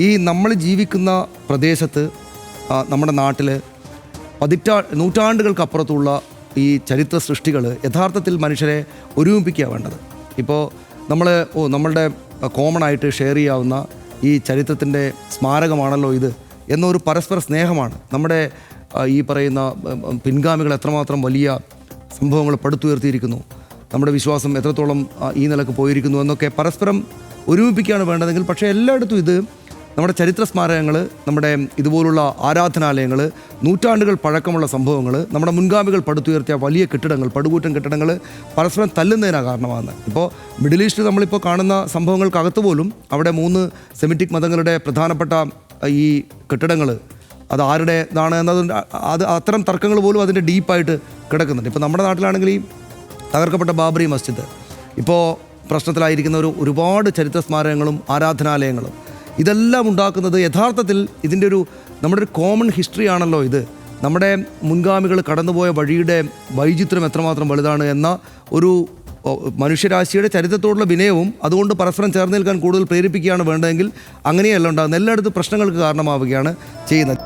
ഈ നമ്മൾ ജീവിക്കുന്ന പ്രദേശത്ത് നമ്മുടെ നാട്ടിൽ നൂറ്റാണ്ടുകൾക്കപ്പുറത്തുള്ള ഈ ചരിത്ര സൃഷ്ടികൾ യഥാർത്ഥത്തിൽ മനുഷ്യരെ ഒരുമിപ്പിക്കുക വേണ്ടത്. ഇപ്പോൾ നമ്മളുടെ കോമൺ ആയിട്ട് ഷെയർ ചെയ്യാവുന്ന ഈ ചരിത്രത്തിൻ്റെ സ്മാരകമാണല്ലോ ഇത് എന്നൊരു പരസ്പര സ്നേഹമാണ്. നമ്മുടെ ഈ പറയുന്ന പിൻഗാമികൾ എത്രമാത്രം വലിയ സംഭവങ്ങൾ പടുത്തുയർത്തിയിരിക്കുന്നു, നമ്മുടെ വിശ്വാസം എത്രത്തോളം ഈ നിലക്ക് പോയിരിക്കുന്നു എന്നൊക്കെ പരസ്പരം ഒരുമിപ്പിക്കുകയാണ് വേണ്ടതെങ്കിൽ, പക്ഷേ എല്ലായിടത്തും ഇത് നമ്മുടെ ചരിത്ര സ്മാരകങ്ങൾ, നമ്മുടെ ഇതുപോലുള്ള ആരാധനാലയങ്ങൾ, നൂറ്റാണ്ടുകൾ പഴക്കമുള്ള സംഭവങ്ങൾ, നമ്മുടെ മുൻഗാമികൾ പടുത്തുയർത്തിയ വലിയ കെട്ടിടങ്ങൾ, പടുകൂറ്റൻ കെട്ടിടങ്ങൾ പരസ്പരം തല്ലുന്നതിനാണ് കാരണമാകുന്നത്. ഇപ്പോൾ മിഡിൽ ഈസ്റ്റിൽ നമ്മളിപ്പോൾ കാണുന്ന സംഭവങ്ങൾക്കകത്ത് പോലും അവിടെ 3 സെമിറ്റിക് മതങ്ങളുടെ പ്രധാനപ്പെട്ട ഈ കെട്ടിടങ്ങൾ അത് ആരുടേതാണ് അത് അത്തരം തർക്കങ്ങൾ പോലും അതിൻ്റെ ഡീപ്പായിട്ട് കിടക്കുന്നുണ്ട്. ഇപ്പോൾ നമ്മുടെ നാട്ടിലാണെങ്കിൽ ഈ തകർക്കപ്പെട്ട ബാബറി മസ്ജിദ് ഇപ്പോൾ പ്രശ്നത്തിലായിരിക്കുന്ന ഒരുപാട് ചരിത്ര സ്മാരകങ്ങളും ആരാധനാലയങ്ങളും ഇതെല്ലാം ഉണ്ടാക്കുന്നത് യഥാർത്ഥത്തിൽ ഇതിൻ്റെ നമ്മുടെ ഒരു കോമൺ ഹിസ്റ്ററി ആണല്ലോ ഇത്. നമ്മുടെ മുൻഗാമികൾ കടന്നുപോയ വഴിയുടെ വൈചിത്രം എത്രമാത്രം വലുതാണ് എന്ന ഒരു മനുഷ്യരാശിയുടെ ചരിത്രത്തോടുള്ള വിനയവും അതുകൊണ്ട് പരസ്പരം ചേർന്ന് നിൽക്കാൻ കൂടുതൽ പ്രേരിപ്പിക്കുകയാണ് വേണ്ടതെങ്കിൽ അങ്ങനെയല്ല ഉണ്ടാകുന്നത്. എല്ലായിടത്തും പ്രശ്നങ്ങൾക്ക് കാരണമാവുകയാണ് ചെയ്യുന്നത്.